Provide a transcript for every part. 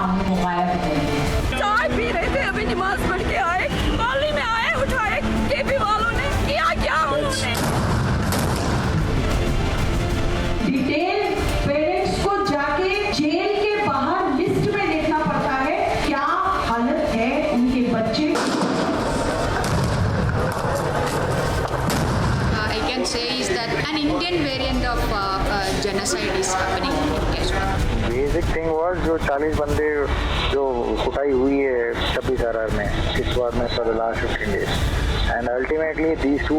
सामने मुकाया करेंगे। चाय पी रहे थे, अभी नमाज पढ़ के आए, कॉलोनी में आए, उठाए, केपी वालों ने किया क्या उन्होंने? डिटेल पेरेंट्स को जाके जेल के बाहर लिस्ट में देखना पड़ता है, क्या हालत है उनके बच्चे। I can say is that an Indian variant of genocide is happening in Kashmir. Basic thing was जो 40 बंदे जो कुटाई हुई है 26 आर में इस बार में for the last 15 days and ultimately these two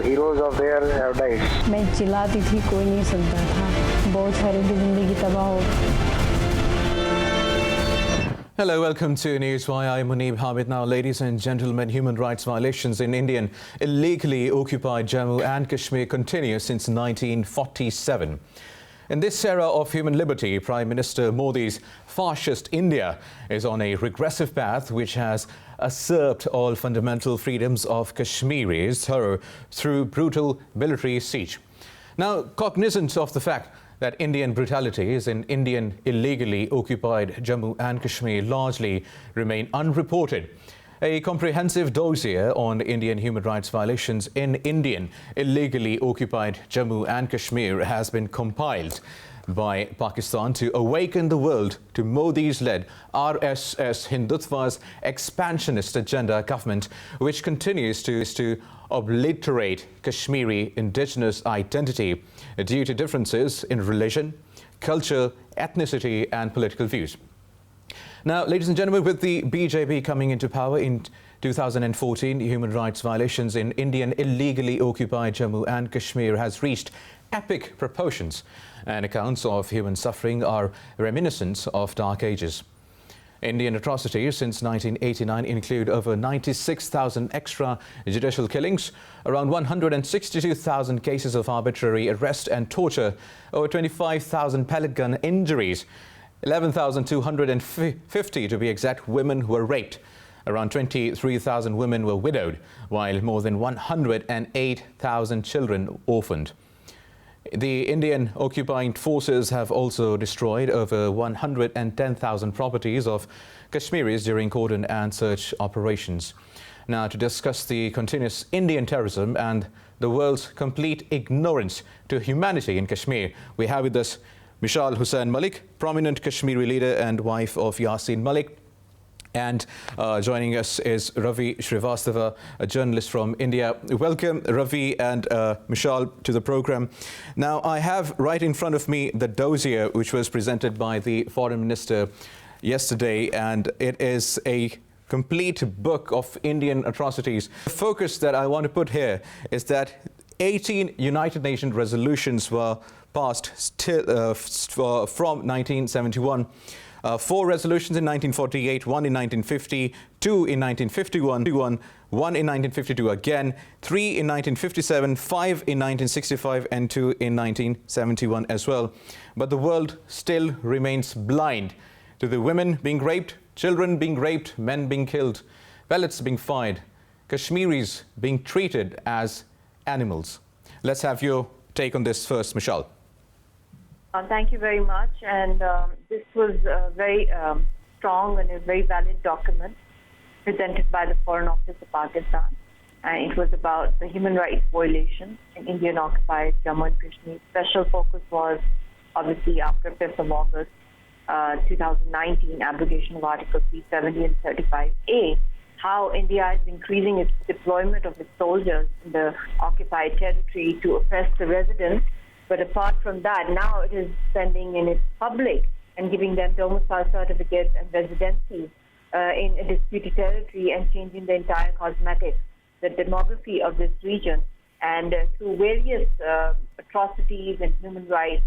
heroes of their have died. मैं चिल्लाती थी, कोई नहीं सुनता था, बहुत सारी की जिंदगी तबाह हो। Hello, welcome to Newswire. I'm Muneeb Hamid. Now, ladies and gentlemen, human rights violations in Indian illegally occupied Jammu and Kashmir continue since 1947. In this era of human liberty, Prime Minister Modi's fascist India is on a regressive path which has usurped all fundamental freedoms of Kashmiris through brutal military siege. Now, cognizant of the fact that Indian brutalities in Indian illegally occupied Jammu and Kashmir largely remain unreported, a comprehensive dossier on Indian human rights violations in Indian illegally occupied Jammu and Kashmir has been compiled by Pakistan to awaken the world to Modi's led RSS Hindutva's expansionist agenda government, which continues to obliterate Kashmiri indigenous identity due to differences in religion, culture, ethnicity and political views. Now, ladies and gentlemen, with the BJP coming into power in 2014, human rights violations in Indian illegally occupied Jammu and Kashmir has reached epic proportions, and accounts of human suffering are reminiscent of dark ages. Indian atrocities since 1989 include over 96,000 extrajudicial killings, around 162,000 cases of arbitrary arrest and torture, over 25,000 pellet gun injuries, 11,250 to be exact women were raped, around 23,000 women were widowed, while more than 108,000 children orphaned. The Indian occupying forces have also destroyed over 110,000 properties of Kashmiris during cordon and search operations. Now, to discuss the continuous Indian terrorism and the world's complete ignorance to humanity in Kashmir, we have with us Mushaal Hussein Mullick, prominent Kashmiri leader and wife of Yasin Mullick. And joining us is Ravi Srivastava, a journalist from India. Welcome, Ravi and Mushaal, to the program. Now, I have right in front of me the dossier which was presented by the Foreign Minister yesterday, and it is a complete book of Indian atrocities. The focus that I want to put here is that 18 United Nations resolutions were passed from 1971. 4 resolutions in 1948, 1 in 1950, 2 in 1951, 1 in 1952 again, 3 in 1957, 5 in 1965 and 2 in 1971 as well. But the world still remains blind to the women being raped, children being raped, men being killed, pellets being fired, Kashmiris being treated as animals. Let's have your take on this first, Mushaal. Thank you very much. And this was a very strong and a very valid document presented by the Foreign Office of Pakistan. And it was about the human rights violations in Indian occupied Jammu and Kashmir. Special focus was obviously after 5th of August 2019, abrogation of Article 370 and 35A, how India is increasing its deployment of its soldiers in the occupied territory to oppress the residents. But apart from that, now it is sending in its public and giving them domicile certificates and residencies in a disputed territory and changing the entire cosmetics, the demography of this region. And through various atrocities and human rights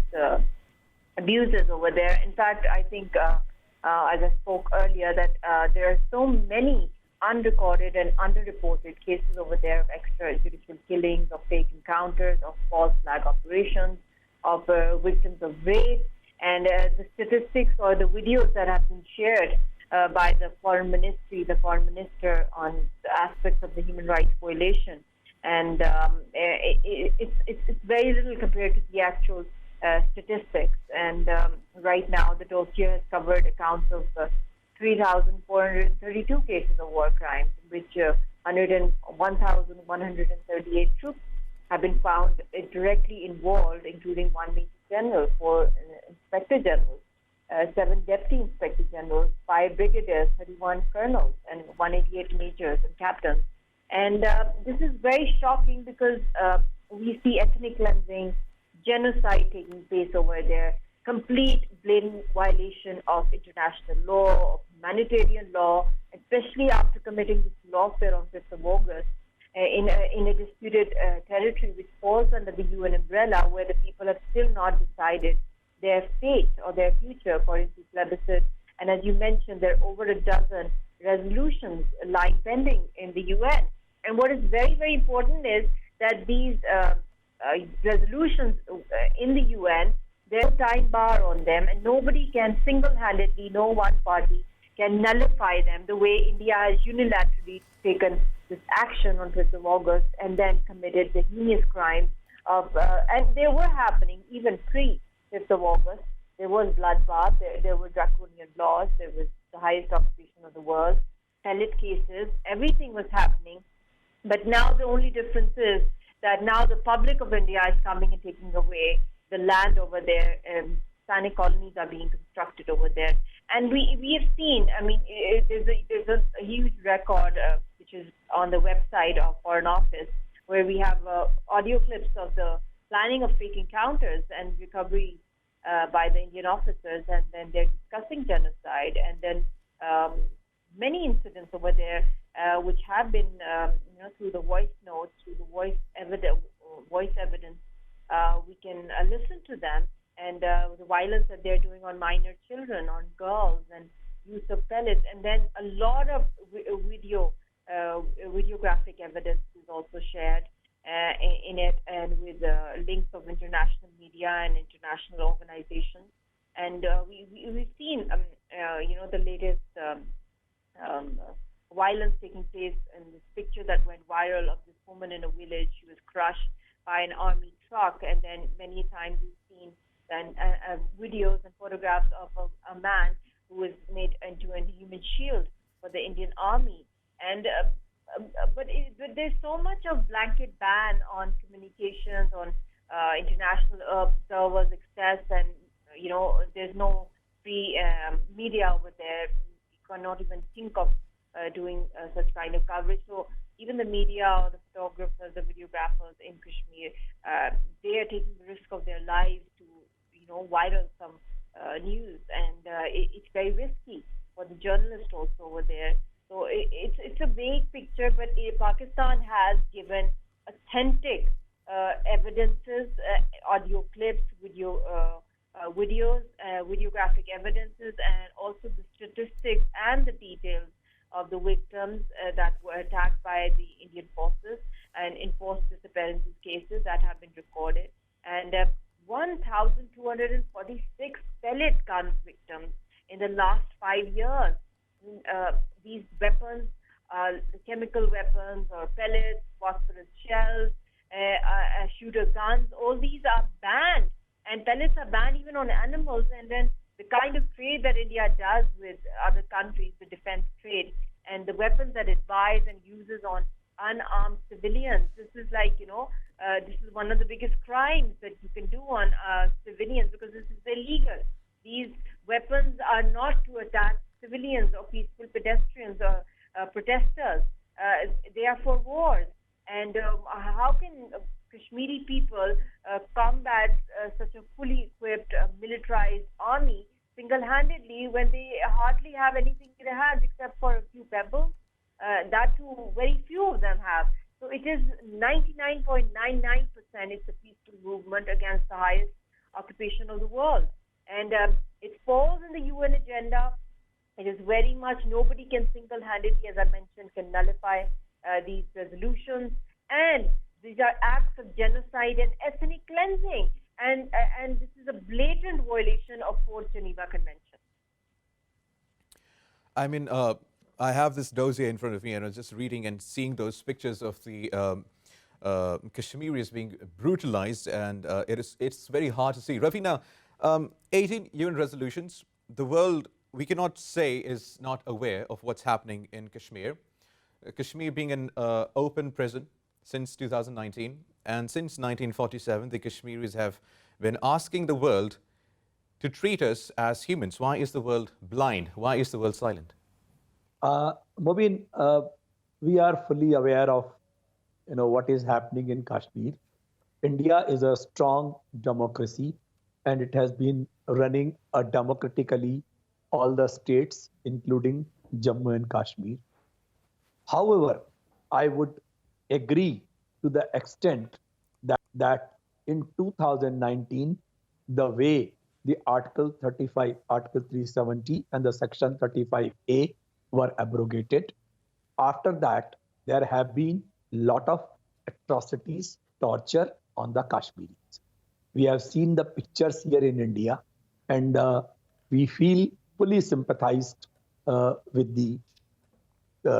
abuses over there. In fact, I think, as I spoke earlier, that there are so many unrecorded and underreported cases over there of extrajudicial killings, of fake encounters, of false flag operations, of victims of rape, and the statistics or the videos that have been shared by the Foreign Ministry, the Foreign Minister, on the aspects of the human rights violation. And it's very little compared to the actual statistics. And right now, the dossier has covered accounts of 3,432 cases of war crimes, in which 1,138 troops have been found directly involved, including one Major General, 4 Inspector Generals, 7 Deputy Inspector Generals, 5 Brigadiers, 31 Colonels, and 188 Majors and Captains. And this is very shocking because we see ethnic cleansing, genocide taking place over there, complete blatant violation of international law, of humanitarian law, especially after committing this lawfare on 5th of August in a disputed territory which falls under the UN umbrella, where the people have still not decided their fate or their future according to plebiscite. And as you mentioned, there are over a dozen resolutions lying pending in the UN. And what is very, very important is that these resolutions in the UN, there's a time bar on them, and nobody can single-handedly, no one party can nullify them the way India has unilaterally taken this action on 5th of August and then committed the heinous crimes of, and they were happening even pre-5th of August. There was bloodbath, there were draconian laws, there was the highest occupation of the world, pellet cases, everything was happening. But now the only difference is that now the public of India is coming and taking away the land over there. Sanic colonies are being constructed over there. And we have seen, I mean, there's a huge record which is on the website of Foreign Office, where we have audio clips of the planning of fake encounters and recovery by the Indian officers, and then they're discussing genocide, and then many incidents over there which have been, through the voice notes, through the voice evidence, we can listen to them, and the violence that they're doing on minor children, on girls, and use of pellets, and then a lot of videographic evidence is also shared in it, and with links of international media and international organizations. And we've seen, the latest violence taking place in this picture that went viral of this woman in a village. She was crushed by an army truck, and then many times we've seen then videos and photographs of a man who was made into a human shield for the Indian Army. And but there's so much of blanket ban on communications, on international observers access, and there's no free media over there. You cannot even think of doing such kind of coverage. So even the media, or the photographers, the videographers in Kashmir, they are taking the risk of their lives to viral some news, and it's very risky for the journalist also over there. So it's a vague picture, but Pakistan has given authentic evidences, audio clips, videos, videographic evidences, and also the statistics and the details of the victims that were attacked by the Indian forces and enforced disappearances cases that have been recorded. And 1,246 pellet guns victims in the last 5 years. These weapons, chemical weapons or pellets, phosphorus shells, shooter guns, all these are banned. And pellets are banned even on animals. And then the kind of trade that India does with other countries, the defense trade, and the weapons that it buys and uses on unarmed civilians. This is like, this is one of the biggest crimes that you can do on civilians, because this is illegal. These weapons are not to attack civilians or peaceful pedestrians or protesters. They are for wars. And how can Kashmiri people combat such a fully equipped, militarized army single-handedly when they hardly have anything in their hands except for a few pebbles? That too, very few of them have. So it is 99.99%. It's a peaceful movement against the highest occupation of the world. And it falls in the UN agenda. It is very much, nobody can single-handedly, as I mentioned, can nullify these resolutions. And these are acts of genocide and ethnic cleansing. And this is a blatant violation of 4th Geneva Convention. I mean, I have this dossier in front of me, and I was just reading and seeing those pictures of the Kashmiri is being brutalized, and it's very hard to see. Ravi, now, 18 UN resolutions. The world, we cannot say, is not aware of what's happening in Kashmir. Kashmir being an open prison since 2019, and since 1947, the Kashmiris have been asking the world to treat us as humans. Why is the world blind? Why is the world silent? Mobin, we are fully aware of what is happening in Kashmir. India is a strong democracy, and it has been running democratically all the states, including Jammu and Kashmir. However, I would agree to the extent that in 2019, the way the Article 35, Article 370 and the Section 35A were abrogated. After that, there have been a lot of atrocities, torture on the Kashmiris. We have seen the pictures here in India, and we feel fully sympathized with the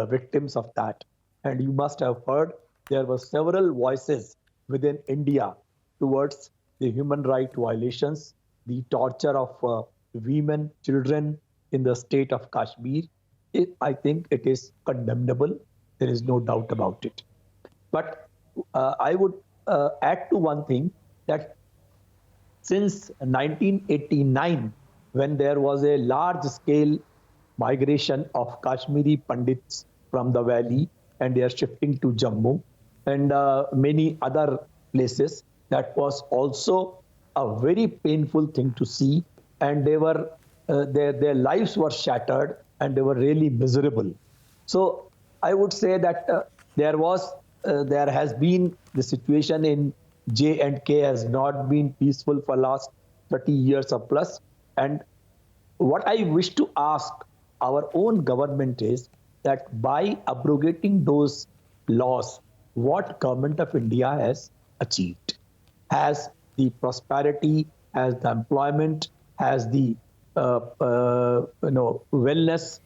victims of that. And you must have heard there were several voices within India towards the human rights violations, the torture of women, children in the state of Kashmir. I think it is condemnable. There is no doubt about it. But I would add to one thing, that since 1989, when there was a large-scale migration of Kashmiri Pandits from the valley, and they are shifting to Jammu and many other places, that was also a very painful thing to see, and they were their lives were shattered, and they were really miserable. So I would say that there has been the situation in J&K has not been peaceful for last 30 years or plus. And what I wish to ask our own government is that by abrogating those laws, what government of India has achieved? Has the prosperity, has the employment, has the wellness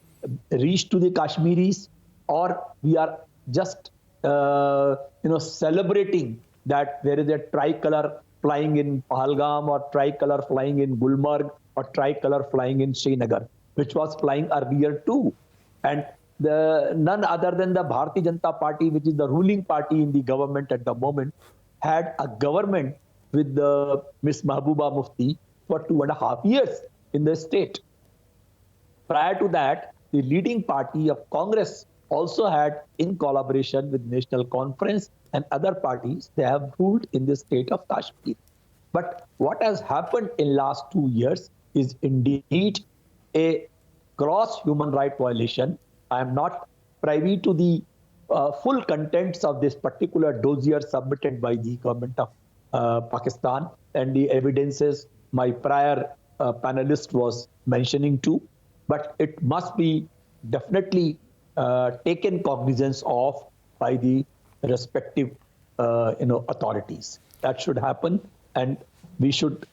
reached to the Kashmiris, or we are just celebrating that there is a tricolor flying in Pahalgam, or tricolor flying in Gulmarg, or tricolor flying in Srinagar, which was flying earlier too. And none other than the Bharatiya Janata Party, which is the ruling party in the government at the moment, had a government with Miss Mahbooba Mufti for 2.5 years in the state. Prior to that, the leading party of Congress also had, in collaboration with National Conference and other parties, they have ruled in the state of Kashmir. But what has happened in last 2 years is indeed a gross human rights violation. I am not privy to the full contents of this particular dossier submitted by the government of Pakistan and the evidences my prior panelist was mentioning too, but it must be definitely taken cognizance of by the respective authorities. That should happen, and we should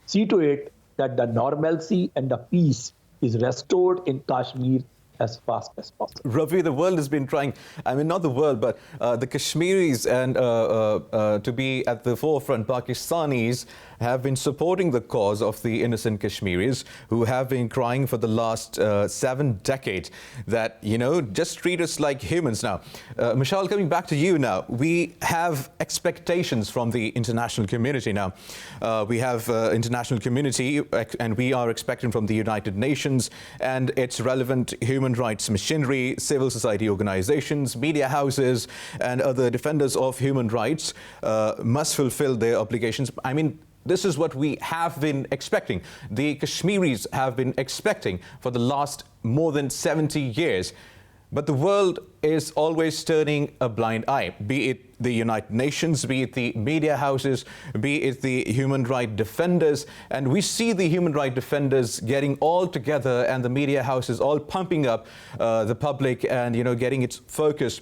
see to it that the normalcy and the peace is restored in Kashmir as fast as possible. Ravi, the world has been trying, I mean, not the world, but the Kashmiris and to be at the forefront, Pakistanis have been supporting the cause of the innocent Kashmiris who have been crying for the last 7 decades that, just treat us like humans now. Mushaal, coming back to you now, we have expectations from the international community now. We have international community, and we are expecting from the United Nations and its relevant human rights machinery, civil society organizations, media houses, and other defenders of human rights must fulfill their obligations. I mean, this is what we have been expecting. The Kashmiris have been expecting for the last more than 70 years. But the world is always turning a blind eye, be it the United Nations, be it the media houses, be it the human rights defenders. And we see the human rights defenders getting all together and the media houses all pumping up the public and, getting its focus.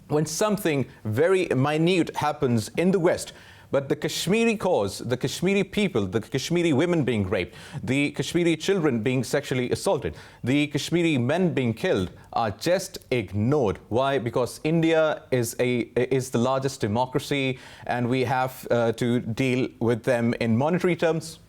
When something very minute happens in the West, But the Kashmiri cause, the Kashmiri people, the Kashmiri women being raped, the Kashmiri children being sexually assaulted, the Kashmiri men being killed are just ignored. Why? Because India is the largest democracy and we have to deal with them in monetary terms.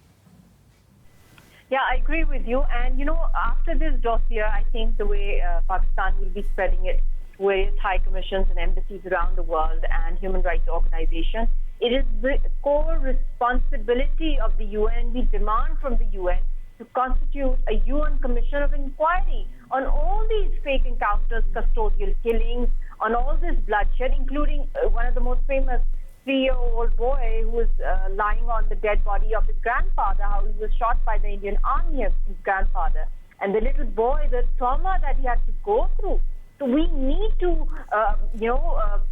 Yeah, I agree with you. And, after this dossier, I think the way Pakistan will be spreading it to various high commissions and embassies around the world and human rights organizations, it is the core responsibility of the UN. We demand from the UN to constitute a UN commission of inquiry on all these fake encounters, custodial killings, on all this bloodshed, including one of the most famous 3-year-old boy who was lying on the dead body of his grandfather, how he was shot by the Indian army of his grandfather. And the little boy, the trauma that he had to go through. So we need to,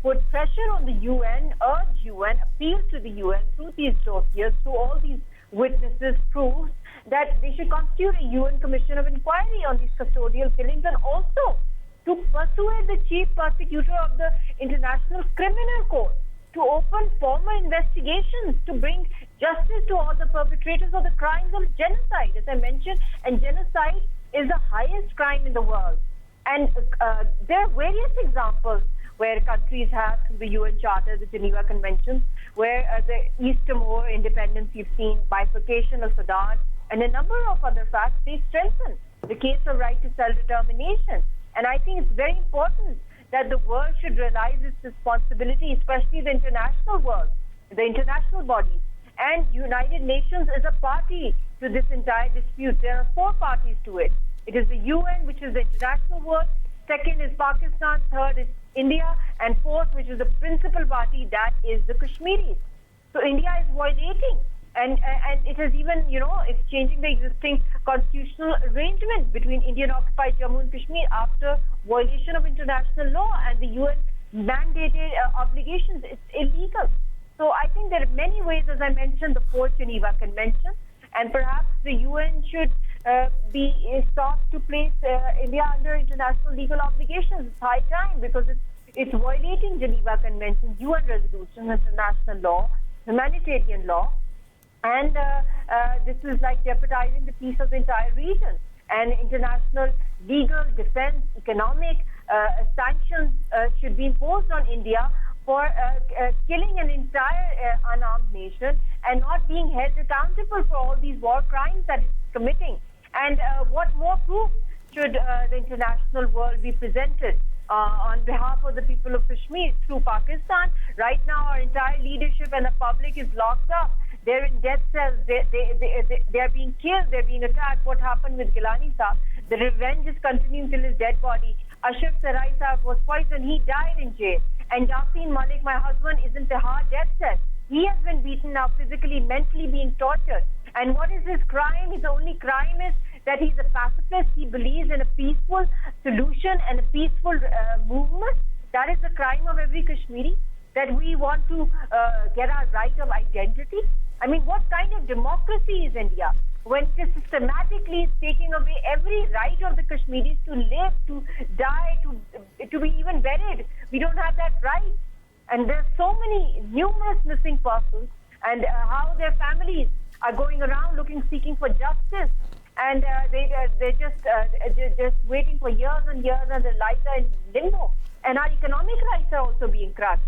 put pressure on the UN, urge UN, appeal to the UN through these dossiers, through all these witnesses, proofs, that they should constitute a UN commission of inquiry on these custodial killings, and also to persuade the chief prosecutor of the International Criminal Court to open formal investigations to bring justice to all the perpetrators of the crimes of genocide, as I mentioned, and genocide is the highest crime in the world. And there are various examples where countries have, through the UN Charter, the Geneva Conventions, where the East Timor independence, you've seen bifurcation of Sudan, and a number of other facts, they strengthen the case of right to self-determination. And I think it's very important that the world should realize its responsibility, especially the international world, the international bodies. And United Nations is a party to this entire dispute. There are 4 parties to it. It is the UN, which is the international world. Second is Pakistan. Third is India. And fourth, which is the principal party, that is the Kashmiris. So India is violating. And it has even, it's changing the existing constitutional arrangement between Indian-occupied Jammu and Kashmir after violation of international law and the UN mandated obligations. It's illegal. So I think there are many ways, as I mentioned, the 4th Geneva Convention, and perhaps the UN should be sought to place India under international legal obligations. It's high time, because it's violating Geneva Convention, UN resolutions, international law, humanitarian law. And this is like jeopardizing the peace of the entire region. And international legal, defense, economic sanctions should be imposed on India for killing an entire unarmed nation and not being held accountable for all these war crimes that it's committing. And what more proof should the international world be presented on behalf of the people of Kashmir through Pakistan? Right now, our entire leadership and the public is locked up. They're in death cells. They're being killed. They're being attacked. What happened with Gilani Saab? The revenge is continuing till his dead body. Ashraf Sarai Saab was poisoned. He died in jail. And Yasin Mullick, my husband, is in Tihar death cell. He has been beaten up physically, mentally being tortured. And what is his crime? His only crime is that he's a pacifist. He believes in a peaceful solution and a peaceful movement. That is the crime of every Kashmiri, that we want to get our right of identity. I mean, what kind of democracy is India when it systematically is taking away every right of the Kashmiris to live, to die, to be even buried? We don't have that right. And there's so many numerous missing persons, and how their families are going around seeking for justice, and they're just waiting for years and years, and their lives are in limbo. And our economic rights are also being crushed.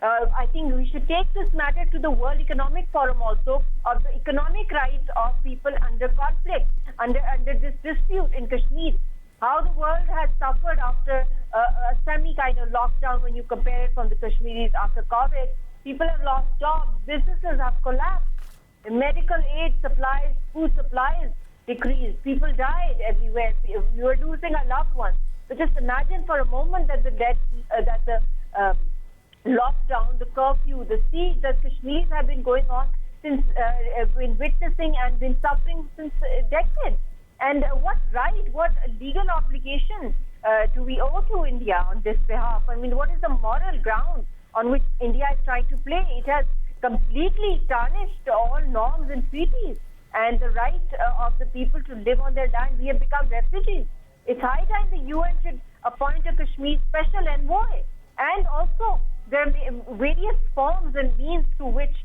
I think we should take this matter to the World Economic Forum also, of the economic rights of people under conflict, under this dispute in Kashmir. How the world has suffered after a semi kind of lockdown when you compare it from the Kashmiris after COVID. People have lost jobs, businesses have collapsed, the medical aid supplies, food supplies decreased, people died everywhere. We were losing our loved ones. But just imagine for a moment that the lockdown, the curfew, the siege that Kashmiris have been going on since, been witnessing and been suffering since decades. And what right, what legal obligation do we owe to India on this behalf? I mean, what is the moral ground on which India is trying to play? It has completely tarnished all norms and treaties and the right of the people to live on their land. We have become refugees. It's high time the UN should appoint a Kashmir special envoy and also there are various forms and means through which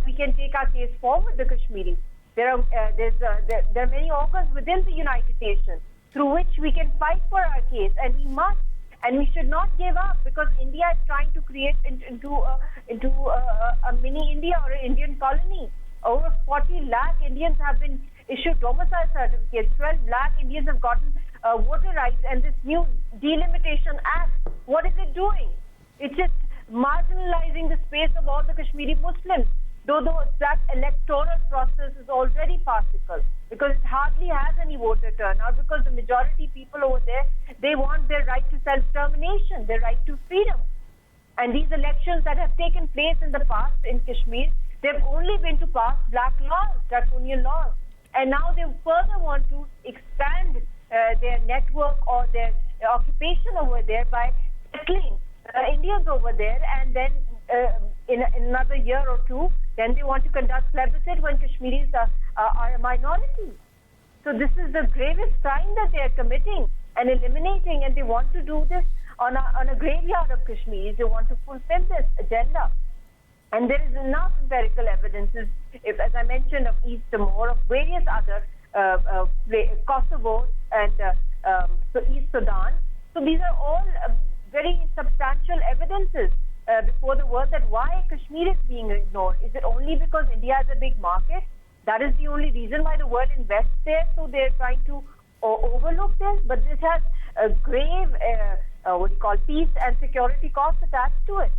we can take our case forward, the Kashmiris. There are many organs within the United Nations through which we can fight for our case, and we must. And we should not give up, because India is trying to create into a mini India or an Indian colony. Over 40 lakh Indians have been issued domicile certificates. 12 lakh Indians have gotten voter rights. And this new delimitation act, what is it doing? It's just marginalizing the space of all the Kashmiri Muslims. Though that electoral process is already farcical, because it hardly has any voter turnout, because the majority people over there, they want their right to self-determination, their right to freedom. And these elections that have taken place in the past in Kashmir, they've only been to pass black laws, draconian laws. And now they further want to expand their network or their occupation over there by settling Indians over there, and then in another year or two, then they want to conduct plebiscite when Kashmiris are a minority. So this is the gravest crime that they are committing and eliminating, and they want to do this on a graveyard of Kashmiris. They want to fulfill this agenda. And there is enough empirical evidence, as I mentioned, of East Timor, of various other Kosovo and East Sudan. So these are all very substantial evidences before the world that why Kashmir is being ignored. Is it only because India is a big market? That is the only reason why the world invests there, so they're trying to overlook this. But this has a grave, peace and security costs attached to it.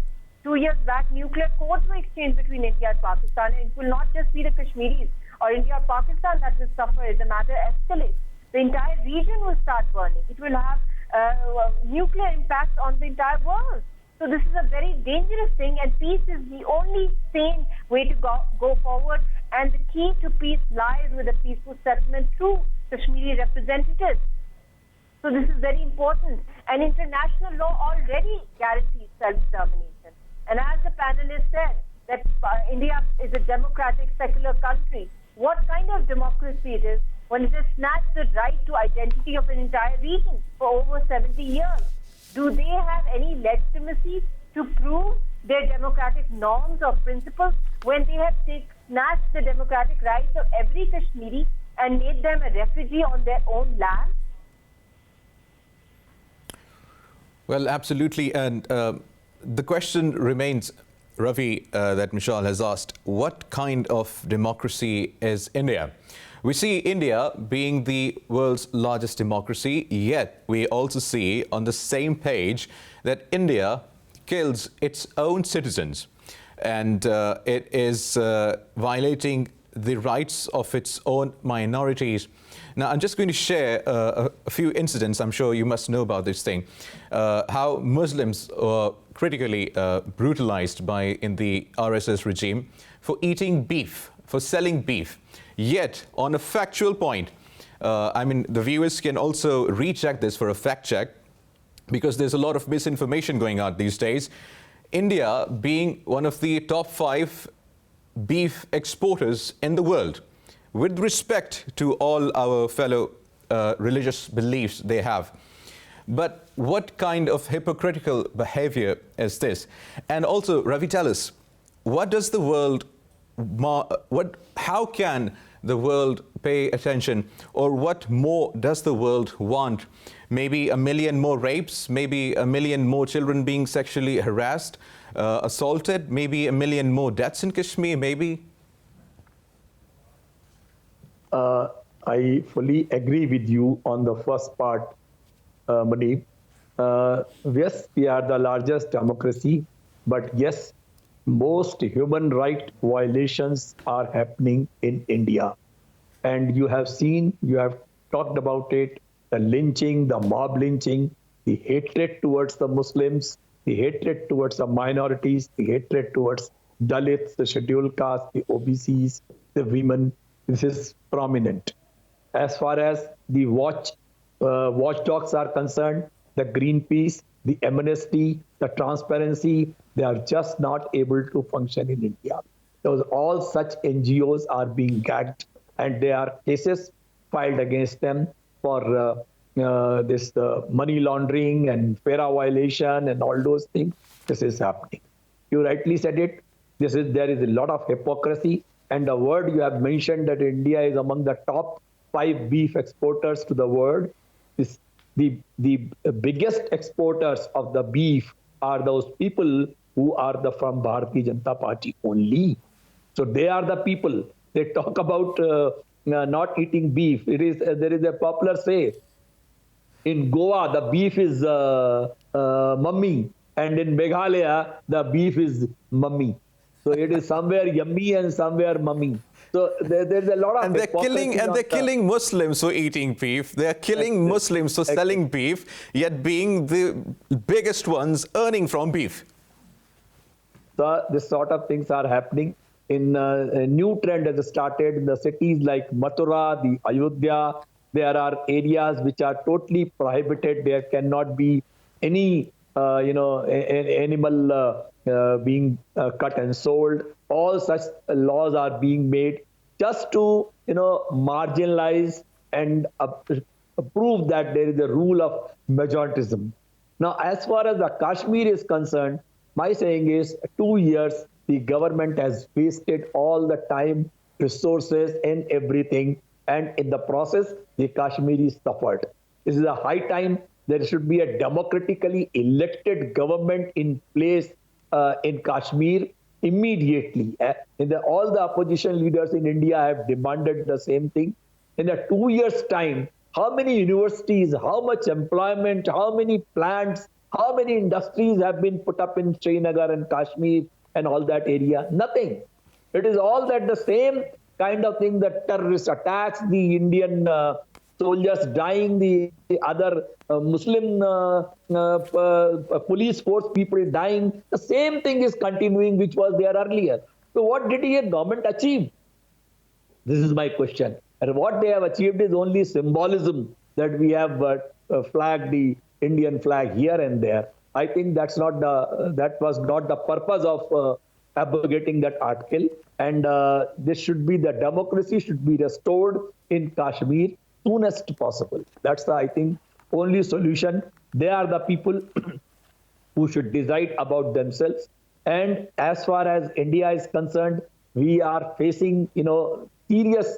2 years back, nuclear codes were exchanged between India and Pakistan, and it will not just be the Kashmiris or India or Pakistan that will suffer if the matter escalates. The entire region will start burning. It will have nuclear impact on the entire world. So this is a very dangerous thing, and peace is the only sane way to go forward. And the key to peace lies with a peaceful settlement through Kashmiri representatives. So this is very important. And international law already guarantees self-determination. And as the panelist said, that India is a democratic, secular country. What kind of democracy it is when it has snatched the right to identity of an entire region for over 70 years? Do they have any legitimacy to prove their democratic norms or principles when they have snatched the democratic rights of every Kashmiri and made them a refugee on their own land? Well, absolutely. And the question remains, Ravi, that Mushaal has asked, what kind of democracy is India? We see India being the world's largest democracy, yet we also see on the same page that India kills its own citizens, and it is violating the rights of its own minorities. Now, I'm just going to share a few incidents. I'm sure you must know about this thing. How Muslims were critically brutalized in the RSS regime for eating beef, for selling beef. Yet, on a factual point, the viewers can also recheck this for a fact check, because there's a lot of misinformation going out these days. India being one of the top 5 beef exporters in the world, with respect to all our fellow religious beliefs they have. But what kind of hypocritical behavior is this? And also, Ravi, tell us, what does the world, how can the world pay attention, or what more does the world want? Maybe 1 million more rapes, maybe 1 million more children being sexually harassed, assaulted, maybe 1 million more deaths in Kashmir, maybe? I fully agree with you on the first part, Munib. Yes, we are the largest democracy, but yes, most human right violations are happening in India. And you have seen, you have talked about it, the lynching, the mob lynching, the hatred towards the Muslims, the hatred towards the minorities, the hatred towards Dalits, the scheduled caste, the OBCs, the women. This is prominent. As far as the watchdogs are concerned, the Greenpeace, the Amnesty, the Transparency, they are just not able to function in India. All such NGOs are being gagged, and there are cases filed against them for this money laundering and FERA violation and all those things. this is happening. You rightly said it. There is a lot of hypocrisy. And the word you have mentioned that India is among the top 5 beef exporters to the world. Is the biggest exporters of the beef are those people who are from Bharatiya Janata Party only. So they are the people. They talk about not eating beef. There is a popular say. In Goa, the beef is mummy, and in Meghalaya, the beef is mummy. So it is somewhere yummy and somewhere mummy. So there's a lot of and they're killing Muslims for eating beef. They're killing Muslims for selling beef, yet being the biggest ones earning from beef. So this sort of things are happening. In a new trend has started in the cities like Mathura, the Ayodhya. There are areas which are totally prohibited. There cannot be any animal being cut and sold. All such laws are being made just to marginalize and prove that there is a rule of majoritism. Now, as far as the Kashmir is concerned, my saying is 2 years the government has wasted all the time, resources, and everything, and in the process the Kashmiris suffered. This is a high time. There should be a democratically elected government in place in Kashmir immediately. All the opposition leaders in India have demanded the same thing. In a 2 years' time, how many universities, how much employment, how many plants, how many industries have been put up in Srinagar and Kashmir and all that area? Nothing. It is all that the same kind of thing, the terrorist attacks, the Indian soldiers dying, the other Muslim police force people dying. The same thing is continuing, which was there earlier. So what did the government achieve? This is my question. And what they have achieved is only symbolism, that we have flagged the Indian flag here and there. I think that was not the purpose of abrogating that article. And the democracy should be restored in Kashmir soonest possible. That's I think, only solution. They are the people who should decide about themselves. And as far as India is concerned, we are facing, serious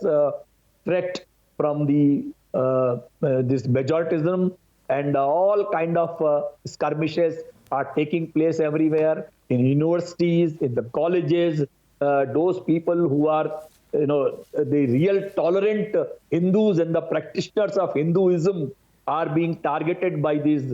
threat from this majoritism, and all kind of skirmishes are taking place everywhere, in universities, in the colleges. Those people who are, the real tolerant Hindus and the practitioners of Hinduism are being targeted by these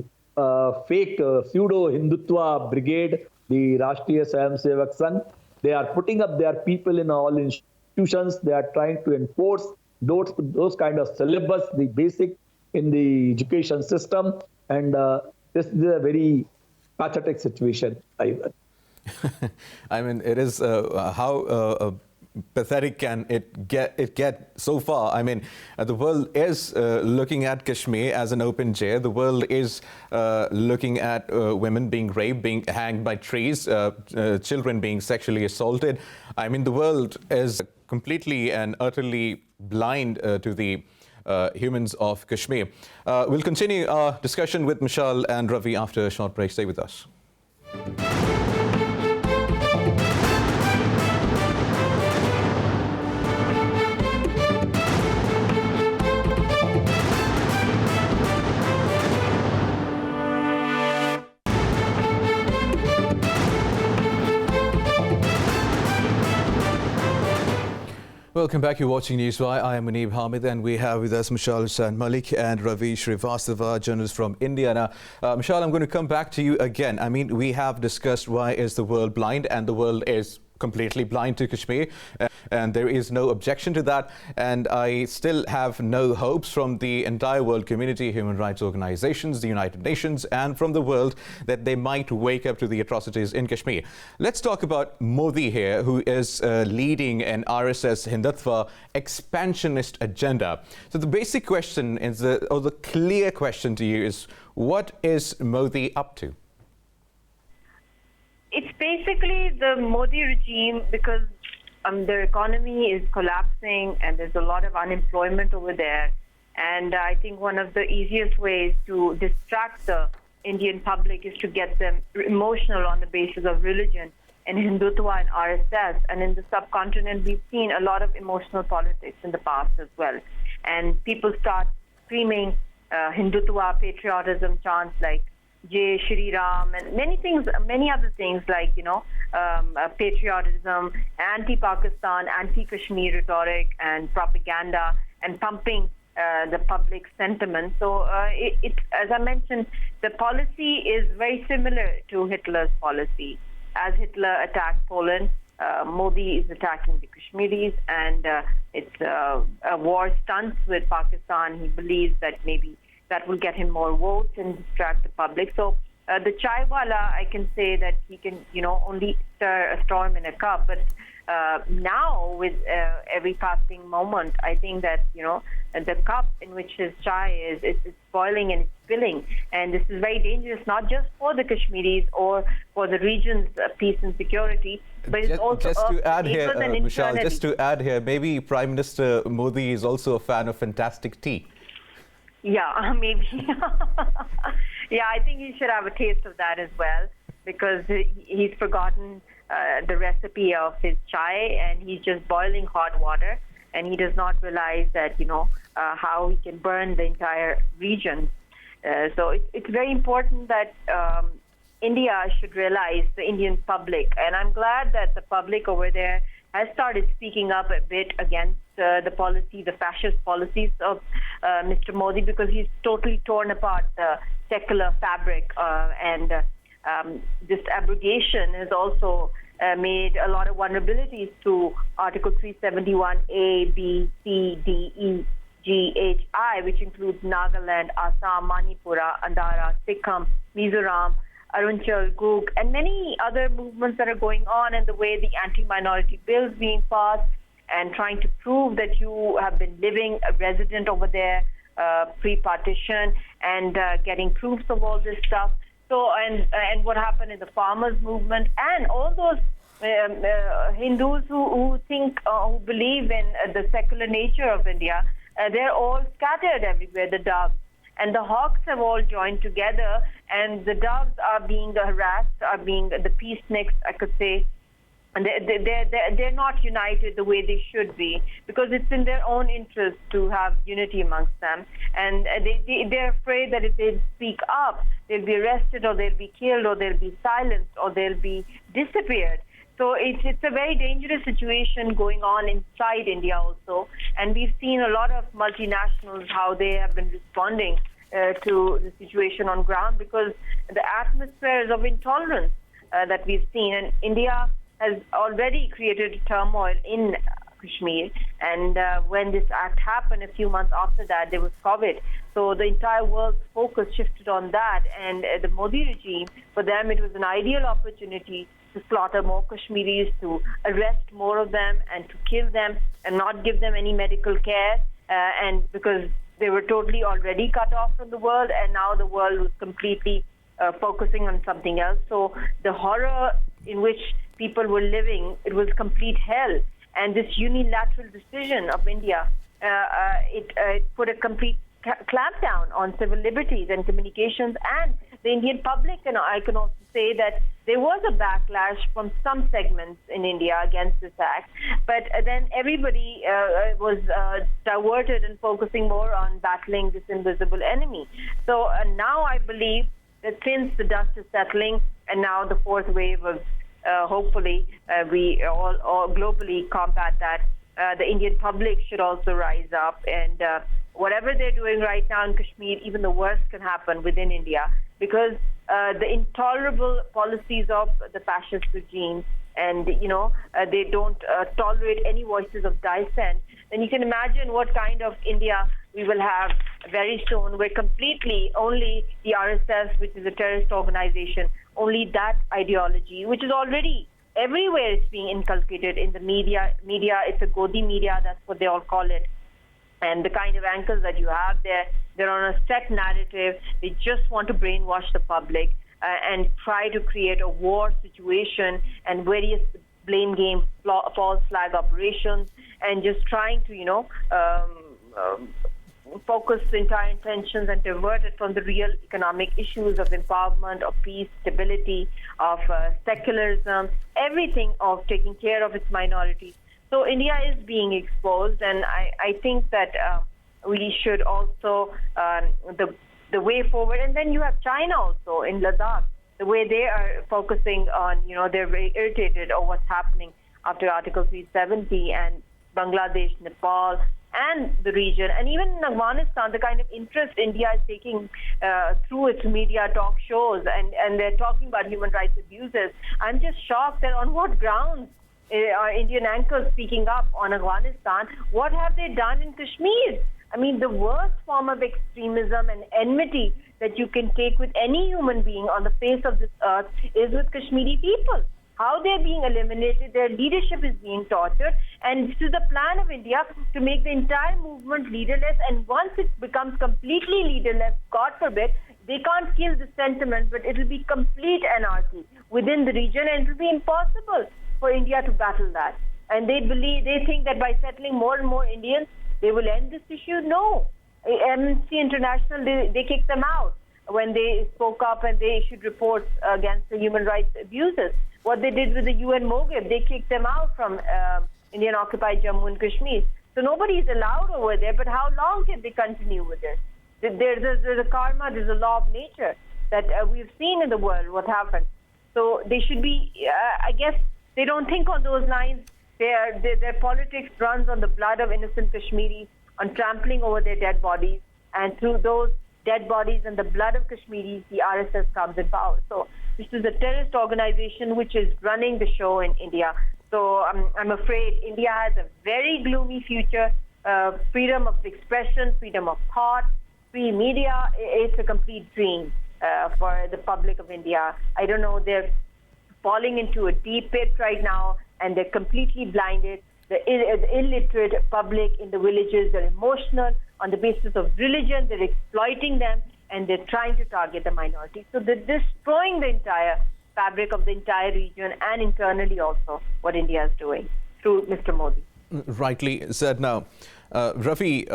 fake pseudo-Hindutva brigade, the Rashtriya Swayamsevak Sangh. They are putting up their people in all institutions. They are trying to enforce those kind of syllabus, the basic in the education system. And this is a very pathetic situation, Ivan. I mean, it is how pathetic can it get so far? I mean, the world is looking at Kashmir as an open jail. The world is looking at women being raped, being hanged by trees, children being sexually assaulted. I mean, the world is completely and utterly blind to the humans of Kashmir. We'll continue our discussion with Mushaal and Ravi after a short break. Stay with us. Welcome back. You're watching Newswire. I am Munib Hamid, and we have with us Mushaal, Hussein, Mullick and Ravi Srivastava, journalists from India. Now, Mushaal, I'm going to come back to you again. I mean, we have discussed why is the world blind, and the world is completely blind to Kashmir, and there is no objection to that. And I still have no hopes from the entire world community, human rights organizations, the United Nations, and from the world that they might wake up to the atrocities in Kashmir. Let's talk about Modi here, who is leading an RSS Hindutva expansionist agenda. So the basic question is, the clear question to you is, what is Modi up to? It's basically the Modi regime, because their economy is collapsing and there's a lot of unemployment over there. And I think one of the easiest ways to distract the Indian public is to get them emotional on the basis of religion and Hindutva and RSS. And in the subcontinent, we've seen a lot of emotional politics in the past as well. And people start screaming Hindutva, patriotism chants like Jai Shri Ram and many other things like, patriotism, anti-Pakistan, anti-Kashmir rhetoric and propaganda and pumping the public sentiment. So as I mentioned, the policy is very similar to Hitler's policy. As Hitler attacked Poland, Modi is attacking the Kashmiris, and it's a war stunts with Pakistan. He believes that maybe that will get him more votes and distract the public. So the chaiwala, I can say that he can, only stir a storm in a cup. But now, with every passing moment, I think that, the cup in which his chai is, it's boiling and it's spilling. And this is very dangerous, not just for the Kashmiris or for the region's peace and security, but it's also just to add here, Mushaal, just internally. to add here, maybe Prime Minister Modi is also a fan of fantastic tea. Yeah, maybe. Yeah, I think he should have a taste of that as well, because he's forgotten the recipe of his chai, and he's just boiling hot water, and he does not realize that, how he can burn the entire region. So it's very important that India should realize, the Indian public, and I'm glad that the public over there has started speaking up a bit against the fascist policies of Mr. Modi, because he's totally torn apart the secular fabric, and this abrogation has also made a lot of vulnerabilities to Article 371A, B, C, D, E, G, H, I, which includes Nagaland, Assam, Manipura, Andhra, Sikkim, Mizoram, Arunachal, Gug, and many other movements that are going on, and the way the anti-minority bills being passed, and trying to prove that you have been living a resident over there pre-partition, and getting proofs of all this stuff. So, and what happened in the farmers' movement, and all those Hindus who think, who believe in the secular nature of India, they're all scattered everywhere, the doves. And the hawks have all joined together, and the doves are being harassed, the peaceniks, I could say, and they're not united the way they should be, because it's in their own interest to have unity amongst them. And they're afraid that if they speak up, they'll be arrested, or they'll be killed, or they'll be silenced, or they'll be disappeared. So it's a very dangerous situation going on inside India also. And we've seen a lot of multinationals, how they have been responding to the situation on ground, because the atmosphere of intolerance that we've seen. And India has already created turmoil in Kashmir. And when this act happened, a few months after that, there was COVID. So the entire world's focus shifted on that. And the Modi regime, for them, it was an ideal opportunity to slaughter more Kashmiris, to arrest more of them, and to kill them, and not give them any medical care. And because they were totally already cut off from the world, and now the world was completely focusing on something else. So the horror in which people were living, it was complete hell. And this unilateral decision of India, it put a complete clampdown on civil liberties and communications and the Indian public. And I can also say that there was a backlash from some segments in India against this act, but then everybody was diverted and focusing more on battling this invisible enemy. So now I believe that since the dust is settling, and now the fourth wave of hopefully we all globally combat that, the Indian public should also rise up, and whatever they're doing right now in Kashmir, even the worst can happen within India, because the intolerable policies of the fascist regime, and they don't tolerate any voices of dissent, then you can imagine what kind of India we will have very soon, where completely only the RSS, which is a terrorist organization, only that ideology, which is already everywhere, is being inculcated in the media. It's a Godi media, that's what they all call it. And the kind of anchors that you have there, they're on a set narrative. They just want to brainwash the public and try to create a war situation and various blame game, false flag operations, and just trying to, focus the entire intentions and divert it from the real economic issues of empowerment, of peace, stability, of secularism, everything of taking care of its minorities. So India is being exposed, and I think that we should also, the way forward, and then you have China also in Ladakh, the way they are focusing on, they're very irritated over what's happening after Article 370, and Bangladesh, Nepal, and the region, and even in Afghanistan, the kind of interest India is taking through its media talk shows, and they're talking about human rights abuses. I'm just shocked that on what grounds are Indian anchors speaking up on Afghanistan? What have they done in Kashmir? I mean, the worst form of extremism and enmity that you can take with any human being on the face of this earth is with Kashmiri people. How they're being eliminated, their leadership is being tortured, and this is the plan of India to make the entire movement leaderless, and once it becomes completely leaderless, God forbid, they can't kill the sentiment, but it'll be complete anarchy within the region, and it'll be impossible for India to battle that. And they think that by settling more and more Indians, they will end this issue. No. Amnesty International, they kicked them out when they spoke up and they issued reports against the human rights abuses. What they did with the UN MOGIB, they kicked them out from Indian-occupied Jammu and Kashmir. So nobody is allowed over there, but how long can they continue with this? There's a karma, there's a law of nature that we've seen in the world, what happened. So they should be, I guess, they don't think on those lines. Their politics runs on the blood of innocent Kashmiris, on trampling over their dead bodies, and through those dead bodies and the blood of Kashmiris, the RSS comes in power. So this is a terrorist organization which is running the show in India. So I'm afraid India has a very gloomy future. Freedom of expression, freedom of thought, free media, it's a complete dream for the public of India. I don't know, they're falling into a deep pit right now, and they're completely blinded. The illiterate public in the villages, they're emotional on the basis of religion, they're exploiting them, and they're trying to target the minorities. So they're destroying the entire fabric of the entire region, and internally also what India is doing through Mr. Modi. Rightly said. Now, Ravi,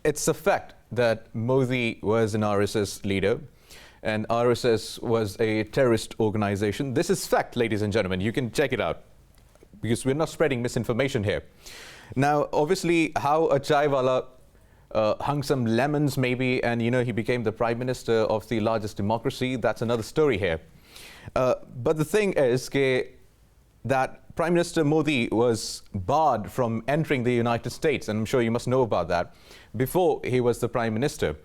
it's a fact that Modi was an RSS leader, and RSS was a terrorist organization. This is fact, ladies and gentlemen. You can check it out, because we're not spreading misinformation here. Now, obviously, how a chaiwala hung some lemons maybe, and he became the prime minister of the largest democracy, that's another story here. But the thing is that Prime Minister Modi was barred from entering the United States, and I'm sure you must know about that, before he was the prime minister.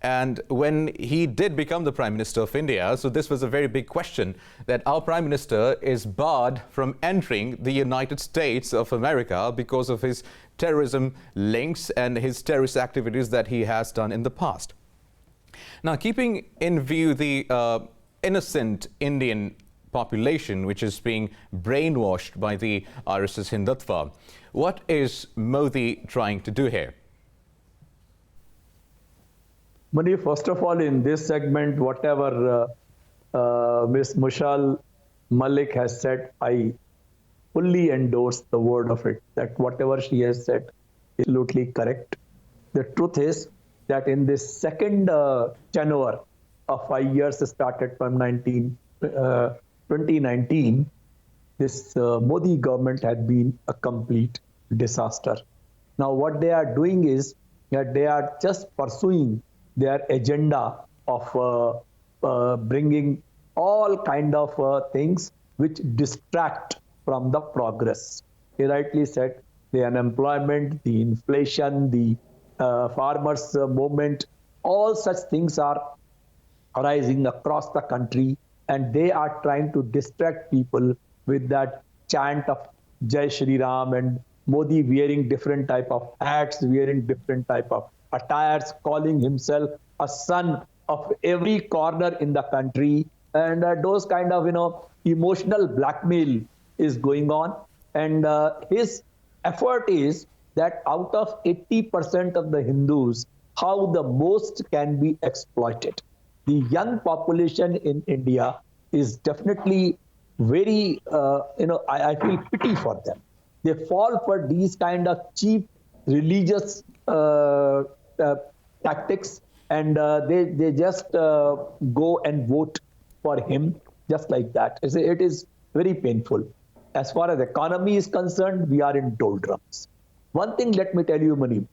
And when he did become the Prime Minister of India, so this was a very big question, that our Prime Minister is barred from entering the United States of America because of his terrorism links and his terrorist activities that he has done in the past. Now, keeping in view the innocent Indian population which is being brainwashed by the RSS Hindutva, what is Modi trying to do here? Mani, first of all, in this segment, whatever Ms. Mushaal Mullick has said, I fully endorse the word of it, that whatever she has said is absolutely correct. The truth is that in this second tenure of 5 years started from 2019, this Modi government had been a complete disaster. Now, what they are doing is that they are just pursuing their agenda of bringing all kind of things which distract from the progress. He rightly said the unemployment, the inflation, the farmers' movement, all such things are arising across the country, and they are trying to distract people with that chant of Jai Shri Ram and Modi wearing different type of hats, wearing different type of attires, calling himself a son of every corner in the country, and those kind of emotional blackmail is going on. And his effort is that out of 80% of the Hindus, how the most can be exploited. The young population in India is definitely very, I feel pity for them. They fall for these kind of cheap religious tactics, and they just go and vote for him just like that. It is very painful. As far as economy is concerned, we are in doldrums. One thing, let me tell you, Mani,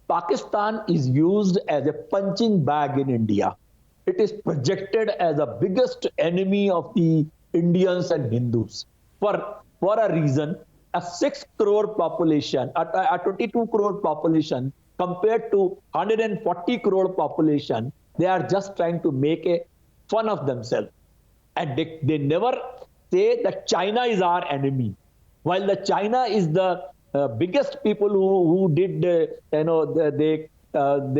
Pakistan is used as a punching bag in India. It is projected as the biggest enemy of the Indians and Hindus for a reason. A 6 crore population, a 22 crore population compared to 140 crore population, they are just trying to make a fun of themselves. And they never say that China is our enemy. While the China is the biggest people who did, they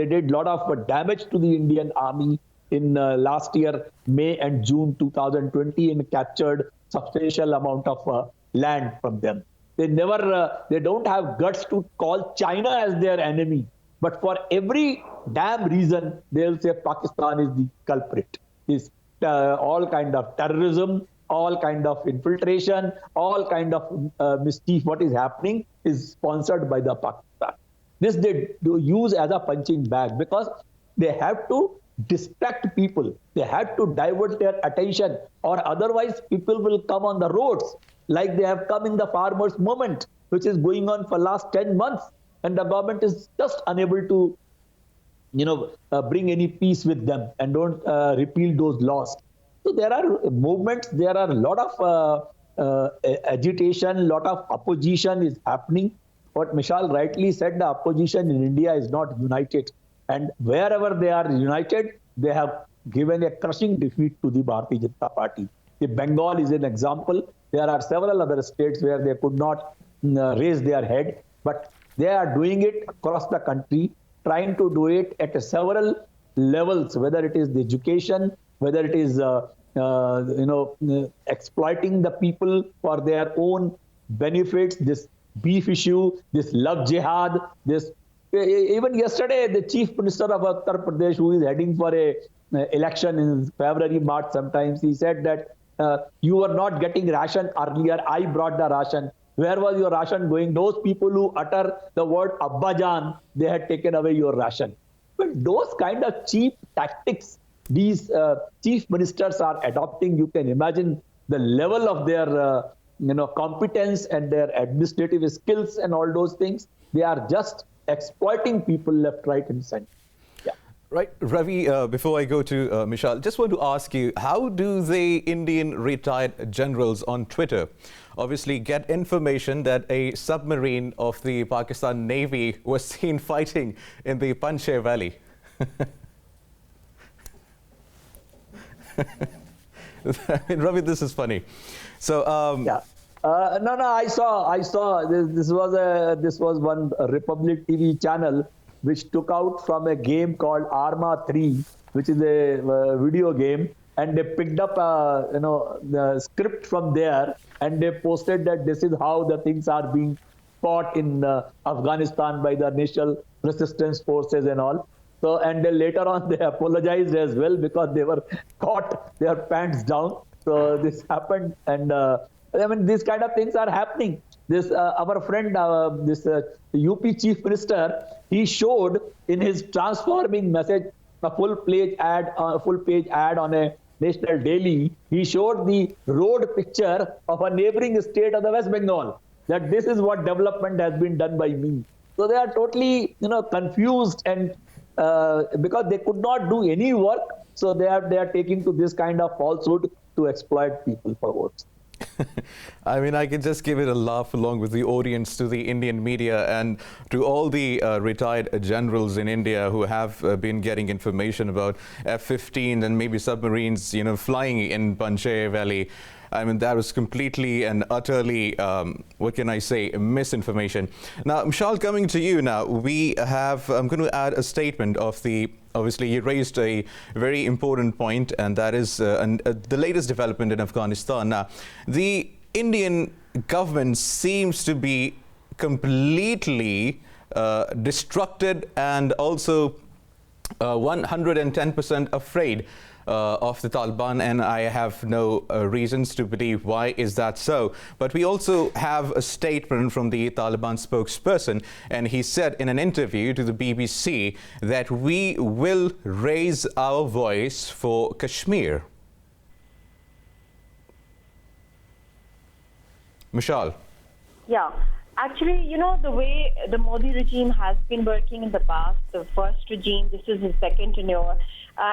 did lot of damage to the Indian army in last year, May and June 2020, and captured substantial amount of land from them. They never, they don't have guts to call China as their enemy. But for every damn reason, they'll say Pakistan is the culprit. Is all kind of terrorism, all kind of infiltration, all kind of mischief. What is happening is sponsored by the Pakistan. This they do use as a punching bag because they have to distract people. They have to divert their attention, or otherwise people will come on the roads like they have come in the farmers' movement, which is going on for last 10 months, and the government is just unable to, bring any peace with them and don't repeal those laws. So there are movements, there are a lot of agitation, a lot of opposition is happening. What Mushaal rightly said, the opposition in India is not united. And wherever they are united, they have given a crushing defeat to the Bharatiya Janata Party. The Bengal is an example. There are several other states where they could not raise their head, but they are doing it across the country, trying to do it at several levels, whether it is the education, whether it is exploiting the people for their own benefits, this beef issue, this love jihad, this. Even yesterday, the Chief Minister of Uttar Pradesh, who is heading for a election in February, March sometimes, he said that you were not getting ration earlier, I brought the ration. Where was your ration going? Those people who utter the word Abbajan, they had taken away your ration. But those kind of cheap tactics these chief ministers are adopting, you can imagine the level of their competence and their administrative skills and all those things. They are just exploiting people left, right, and center. Yeah. Right, Ravi, before I go to Mushaal, just want to ask you, how do the Indian retired generals on Twitter obviously get information that a submarine of the Pakistan Navy was seen fighting in the Panjshir Valley? I mean, Ravi, this is funny. So, yeah. No, I saw. This was one Republic TV channel which took out from a game called Arma 3, which is a video game, and they picked up the script from there, and they posted that this is how the things are being fought in Afghanistan by the National Resistance Forces and all. So, and then later on they apologized as well because they were caught their pants down. So this happened, and I mean, these kind of things are happening. This our friend, this UP Chief Minister, he showed in his transforming message a full page ad on a national daily. He showed the road picture of a neighboring state of the West Bengal. That this is what development has been done by me. So they are totally, confused, and because they could not do any work, so they are taking to this kind of falsehood to exploit people for votes. I mean, I can just give it a laugh along with the audience to the Indian media and to all the retired generals in India who have been getting information about F-15 and maybe submarines, flying in Panjshir Valley. I mean, that was completely and utterly, what can I say, misinformation. Now, Mushaal, coming to you now, I'm going to add a statement of obviously you raised a very important point, and that is the latest development in Afghanistan. Now, the Indian government seems to be completely distracted and also 110% afraid of the Taliban, and I have no reasons to believe why is that so. But we also have a statement from the Taliban spokesperson, and he said in an interview to the BBC that we will raise our voice for Kashmir. Mushaal. Yeah. Actually, you know, the way the Modi regime has been working in the past, the first regime, this is his second tenure,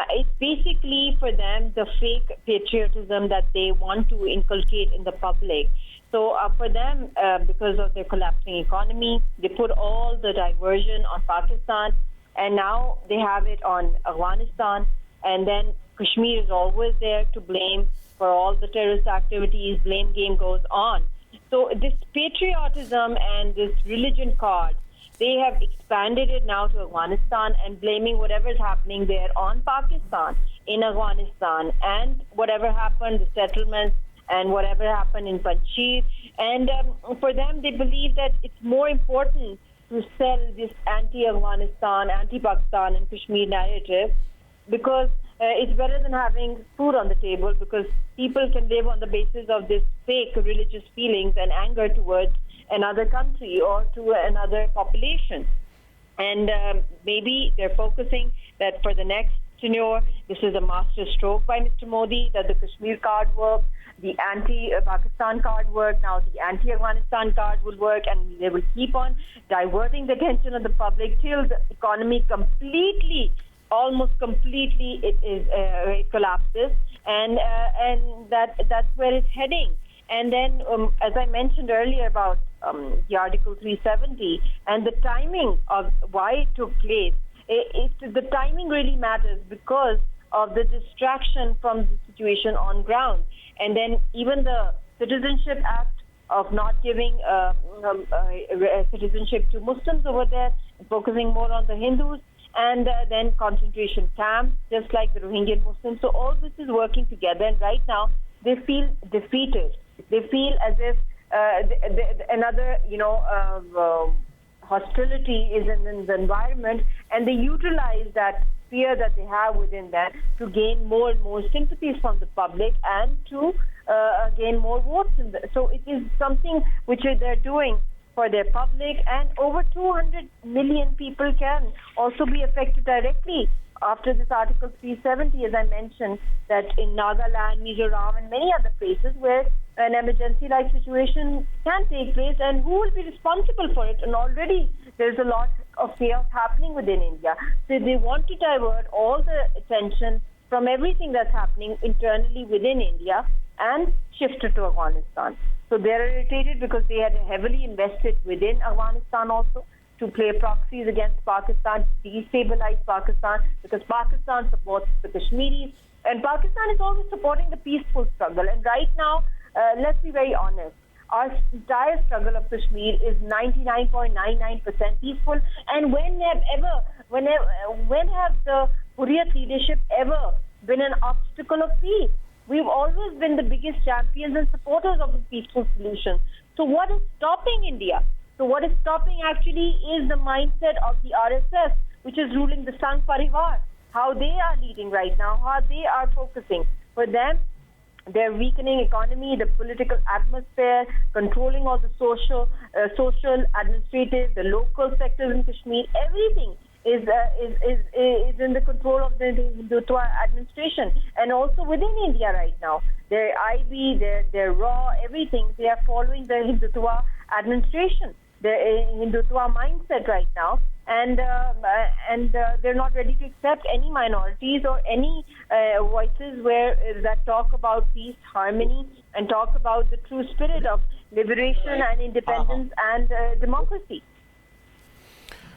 it's basically for them the fake patriotism that they want to inculcate in the public. So for them, because of their collapsing economy, they put all the diversion on Pakistan, and now they have it on Afghanistan, and then Kashmir is always there to blame for all the terrorist activities. Blame game goes on. So this patriotism and this religion card, they have expanded it now to Afghanistan and blaming whatever is happening there on Pakistan in Afghanistan, and whatever happened, the settlements, and whatever happened in Panjshir. And for them, they believe that it's more important to sell this anti-Afghanistan, anti-Pakistan and Kashmir narrative, because it's better than having food on the table, because people can live on the basis of this fake religious feelings and anger towards another country or to another population. And maybe they're focusing that for the next tenure, this is a master stroke by Mr. Modi, that the Kashmir card worked, the anti-Pakistan card worked, now the anti-Afghanistan card will work, and they will keep on diverting the attention of the public till the economy almost completely it collapses, and that's where it's heading. And then, as I mentioned earlier about the Article 370 and the timing of why it took place, the timing really matters because of the distraction from the situation on ground. And then even the Citizenship Act of not giving citizenship to Muslims over there, focusing more on the Hindus, and then concentration camps, just like the Rohingya Muslims. So all this is working together, and right now they feel defeated. They feel as if another, hostility is in the environment, and they utilize that fear that they have within them to gain more and more sympathies from the public and to gain more votes. So it is something which they're doing for their public, and over 200 million people can also be affected directly after this Article 370, as I mentioned, that in Nagaland, Mizoram, and many other places where an emergency-like situation can take place, and who will be responsible for it? And already there's a lot of chaos happening within India. So they want to divert all the attention from everything that's happening internally within India and shift it to Afghanistan. So they're irritated because they had heavily invested within Afghanistan also to play proxies against Pakistan, to destabilize Pakistan, because Pakistan supports the Kashmiris, and Pakistan is always supporting the peaceful struggle. And right now, let's be very honest, our entire struggle of Kashmir is 99.99% peaceful. And when have the Hurriyat leadership ever been an obstacle of peace? We've always been the biggest champions and supporters of a peaceful solution. So what is stopping India? So what is stopping actually is the mindset of the RSS, which is ruling the Sangh Parivar, how they are leading right now, how they are focusing. For them, their weakening economy, the political atmosphere, controlling all the social, administrative, the local sectors in Kashmir, everything is in the control of the Hindutva administration, and also within India right now. Their IB, their RAW, everything, they are following the Hindutva administration, their Hindutva mindset right now, and they're not ready to accept any minorities or any voices that talk about peace, harmony, and talk about the true spirit of liberation and independence and democracy.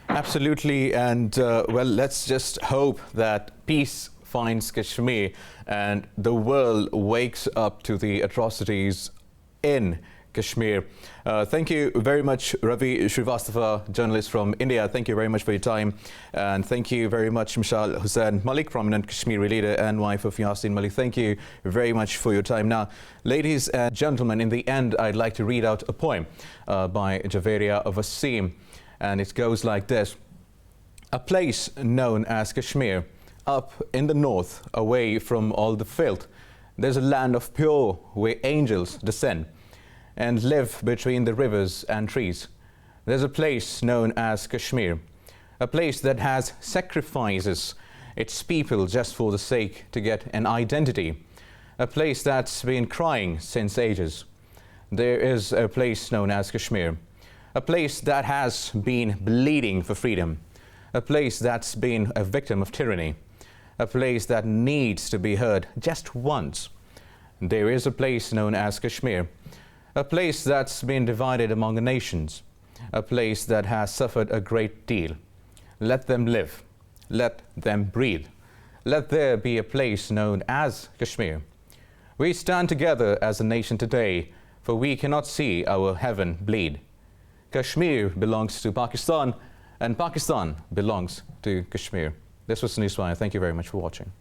Absolutely, and well, let's just hope that peace finds Kashmir and the world wakes up to the atrocities in Kashmir. Thank you very much, Ravi Srivastava, journalist from India. Thank you very much for your time. And thank you very much, Mushaal Hussein Mullick, prominent Kashmiri leader and wife of Yasin Mullick. Thank you very much for your time. Now, ladies and gentlemen, in the end, I'd like to read out a poem by Javeria Wasim. And it goes like this. A place known as Kashmir, Up in the north, away from all the filth, there's a land of pure where angels descend and live between the rivers and trees. There's a place known as Kashmir, a place that has sacrifices its people just for the sake to get an identity, a place that's been crying since ages. There is a place known as Kashmir, a place that has been bleeding for freedom, a place that's been a victim of tyranny, a place that needs to be heard just once. There is a place known as Kashmir, a place that's been divided among the nations, a place that has suffered a great deal. Let them live. Let them breathe. Let there be a place known as Kashmir. We stand together as a nation today, for we cannot see our heaven bleed. Kashmir belongs to Pakistan, and Pakistan belongs to Kashmir. This was Newswire. Thank you very much for watching.